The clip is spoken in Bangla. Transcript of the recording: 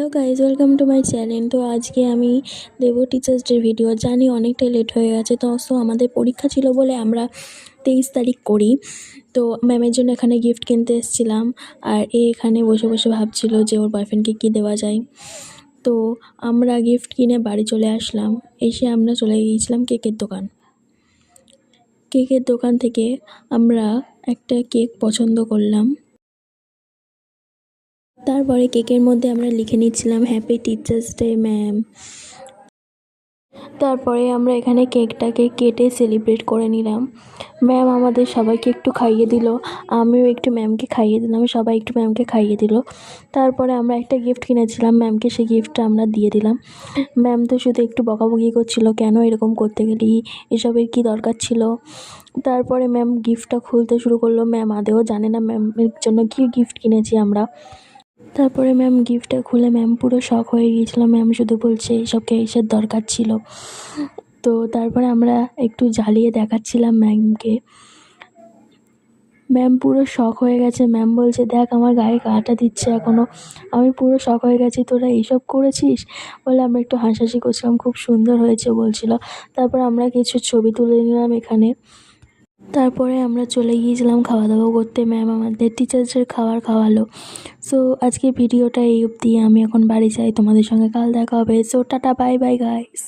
Hello guys, welcome to my channel. তো আজকে আমি দেব টিচার্স ডে ভিডিও। জানি অনেকটাই লেট হয়ে গেছে, তো আমাদের পরীক্ষা ছিল বলে আমরা 23 তারিখ করি। তো ম্যামের জন্য এখানে গিফট কিনতে এসেছিলাম, আর এখানে বসে বসে ভাবছিল যে ওর বয়ফ্রেন্ডকে কী দেওয়া যায়। তো আমরা গিফট কিনে বাড়ি চলে আসলাম। এসে আমরা চলে গিয়েছিলাম কেকের দোকান। কেকের দোকান থেকে আমরা একটা কেক পছন্দ করলাম। তারপরে কেকের মধ্যে আমরা লিখে নিচ্ছিলাম হ্যাপি টিচার্স ডে ম্যাম। তারপরে আমরা এখানে কেকটাকে কেটে সেলিব্রেট করে নিলাম। ম্যাম আমাদের সবাইকে একটু খাইয়ে দিল, আমিও একটু ম্যামকে খাইয়ে দিলাম, সবাই একটু ম্যামকে খাইয়ে দিল। তারপরে আমরা একটা গিফট কিনেছিলাম, ম্যামকে সেই গিফটটা আমরা দিয়ে দিলাম। ম্যাম তো শুধু একটু বকাবকি করছিল, কেন এরকম করতে গেলি, এসবের কী দরকার ছিল। তারপরে ম্যাম গিফটটা খুলতে শুরু করলো। ম্যাম আদেও জানে না ম্যামের জন্য কী গিফট কিনেছি আমরা। তারপরে ম্যাম গিফটটা খুলে ম্যাম পুরো শক হয়ে গিয়েছিলো। ম্যাম শুধু বলছে এইসব কিসের দরকার ছিল। তো তারপরে আমরা একটু জ্বালিয়ে দেখাচ্ছিলাম ম্যামকে। ম্যাম পুরো শক হয়ে গেছে। ম্যাম বলছে দেখ আমার গায়ে কাঁটা দিচ্ছে এখনও। আমি পুরো শক হয়ে গেছি, তোরা এইসব করেছিস বলে আমরা একটু হাসাহাসি করছিলাম। খুব সুন্দর হয়েছে বলছিল। তারপর আমরা কিছু ছবি তুলে নিলাম এখানে। তারপরে আমরা চলে গিয়েছিলাম খাওয়া দাওয়া করতে। ম্যাম আমাদের টিচার্সদের খাবার খাওয়ালো। সো আজকের ভিডিওটা এই অবধি। আমি এখন বাড়ি যাই, তোমাদের সঙ্গে কাল দেখা হবে। So tata, bye bye guys.